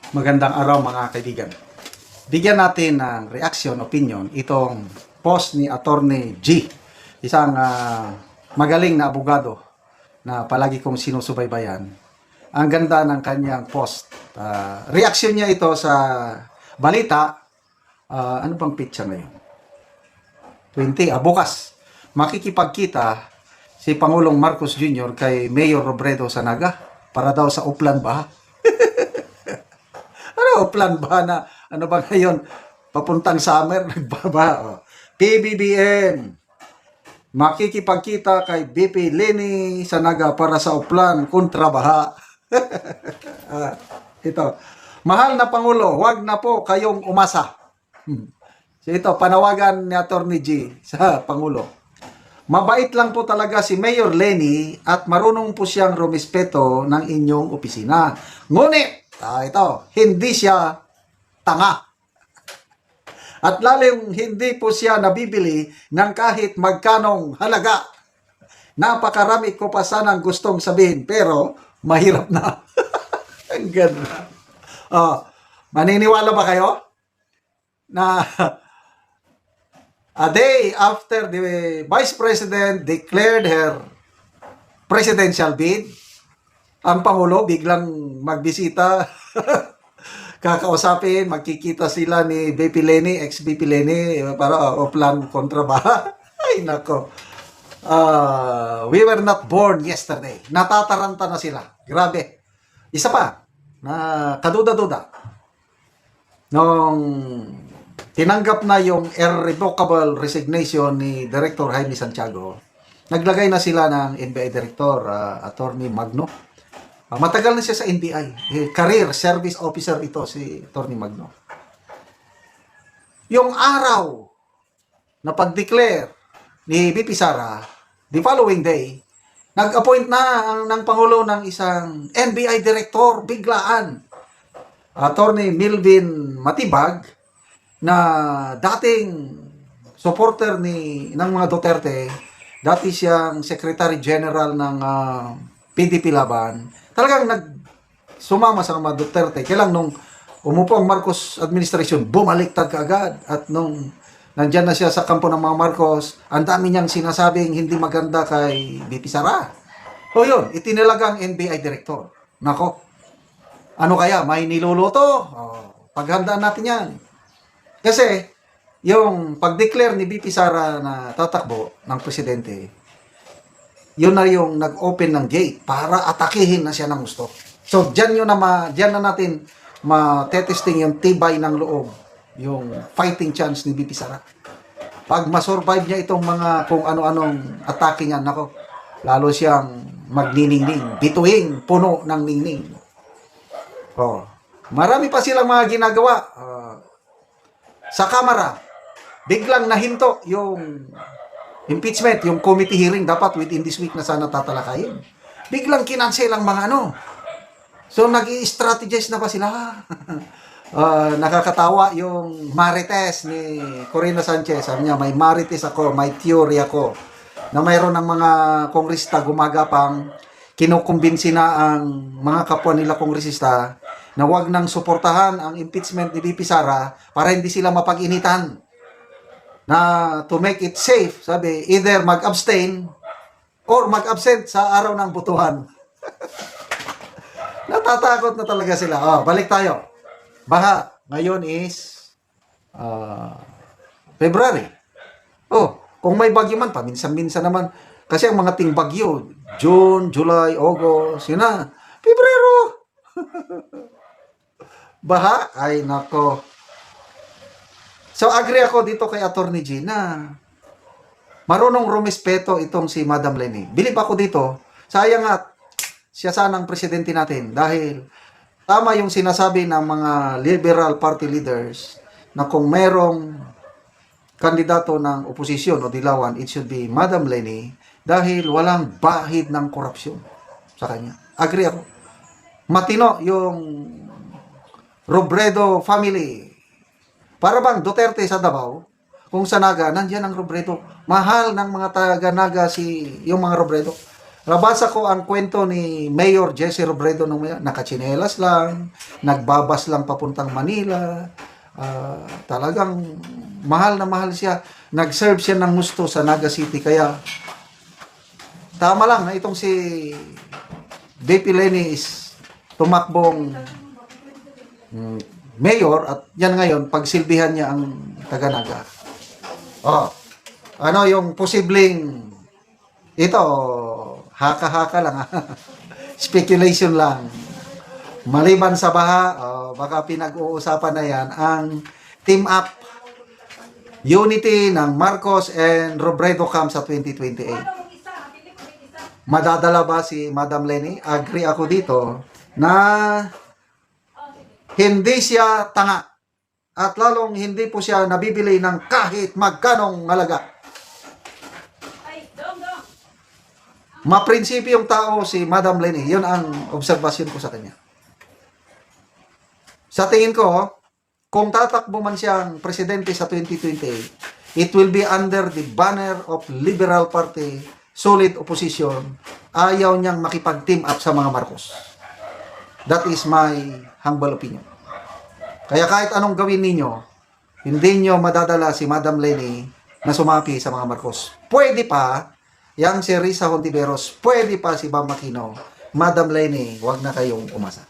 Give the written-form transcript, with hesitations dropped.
Magandang araw mga kaibigan. Bigyan natin ng reaction, opinion itong post ni Attorney G. Isang magaling na abogado na palagi kong sinusubaybayan. Ang ganda ng kanyang post. Reaction niya ito sa balita. Ano bang pitcha ngayon? 20. Bukas. Makikipagkita si Pangulong Marcos Jr. kay Mayor Robredo sa Naga para daw sa Uplan ba? Plan ba na ano ba ngayon papuntang summer nagbaba PBBM makikipagkita kay BP Leni sa Naga para sa Uplan kontra baha. Ito, mahal na Pangulo, wag na po kayong umasa. So ito, panawagan ni Attorney G sa Pangulo. Mabait lang po talaga si Mayor Leni at marunong po siyang rumispeto ng inyong opisina. Ngunit ito, hindi siya tanga. At lalong hindi po siya nabibili ng kahit magkanong halaga. Napakarami ko pa sanang gustong sabihin, pero mahirap na. Ang ganda. Maniniwala ba kayo? Na a day after the Vice President declared her presidential bid, ang Pangulo biglang magbisita, kakausapin, magkikita sila ni BP Leni, ex-BP Leni, para Uplan kontra baha. Ay nako. We were not born yesterday. Natataranta na sila. Grabe. Isa pa, na kaduda-duda. Nung tinanggap na yung irrevocable resignation ni Director Jaime Santiago, naglagay na sila ng NBI Director, Attorney Magno. Matagal na siya sa NBI. Career Service Officer ito, si Attorney Magno. Yung araw na pag-declare ni BP Sara, the following day, nag-appoint na ng Pangulo ng isang NBI Director, biglaan. Attorney Milvin Matibag, na dating supporter ng mga Duterte, dati siyang Secretary General ng PDP Laban, talagang sumama sa mga Duterte. Kailang nung umupo ang Marcos administration, bumaliktad kaagad. At nung nandyan na siya sa kampo ng mga Marcos, ang dami niyang sinasabing hindi maganda kay BP Sara. O yun, itinilagang NBI Director. Nako, ano kaya, may niluluto? Paghandaan natin yan. Kasi, yung pag-declare ni BP Sara na tatakbo ng presidente, yun na yung nag-open ng gate para atakihin na siya ng gusto. So, dyan na natin matetesting yung tibay ng loob, yung fighting chance ni BP Sara. Pag masurvive niya itong mga kung ano-anong atake niya, nako, lalo siyang magniningning, bituing, puno ng ningning. Marami pa silang mga ginagawa. Sa Kamara, biglang nahinto yung impeachment, yung committee hearing, dapat within this week na sana tatalakayin. Biglang kinansel ang mga ano. So, nag-i-strategize na ba sila? Nakakatawa yung marites ni Corina Sanchez. Sabi niya, may marites ako, may theory ako. Na mayroon ng mga kongresista gumagapang, kinukumbinsi na ang mga kapwa nila kongresista na wag nang suportahan ang impeachment ni BP Sara para hindi sila mapag-initan. Na to make it safe, sabi, either mag-abstain or mag-absent sa araw ng butuhan. Natatakot na talaga sila. Balik tayo. Baha, ngayon is February. Kung may bagyo man, paminsan-minsan naman. Kasi ang mga ting bagyo, June, July, August, yun na. Pebrero! Baha, ay nako. So, agree ako dito kay Attorney G na marunong rumispeto itong si Madam Leni. Bilib ako dito, sayang at siya sanang presidente natin dahil tama yung sinasabi ng mga liberal party leaders na kung merong kandidato ng oposisyon o dilawan, it should be Madam Leni dahil walang bahid ng korupsyon sa kanya. Agree ako. Matino yung Robredo family. Para bang Duterte sa Davao, kung sa Naga, nandiyan ang Robredo. Mahal ng mga taga-Naga yung mga Robredo. Nabasa ko ang kwento ni Mayor Jesse Robredo nung nakachinelas lang, nagbabas lang papuntang Manila. Talagang mahal na mahal siya. Nag-serve siya ng gusto sa Naga City. Kaya tama lang na itong si VP Leni is tumakbong mayor at yan ngayon, pagsilbihan niya ang taga-Naga. Ano yung posibleng ito, haka-haka lang speculation lang. Maliban sa baha, baka pinag-uusapan na yan ang team up unity ng Marcos and Robredo Camp sa 2028. Madadala ba si Madam Leni? Agree ako dito na hindi siya tanga at lalong hindi po siya nabibili ng kahit magkanong halaga. Maprinsipyo yung tao si Madam Leni. Yun ang obserbasyon ko sa kanya. Sa tingin ko, kung tatakbo man siyang presidente sa 2028, it will be under the banner of Liberal Party, solid opposition. Ayaw niyang makipag-team up sa mga Marcos. That is my humble opinion. Kaya kahit anong gawin ninyo, hindi nyo madadala si Madam Leni na sumapi sa mga Marcos. Pwede pa, yang si Risa Hontiveros, pwede pa si Bam Aquino. Madam Leni, wag na kayong umasa.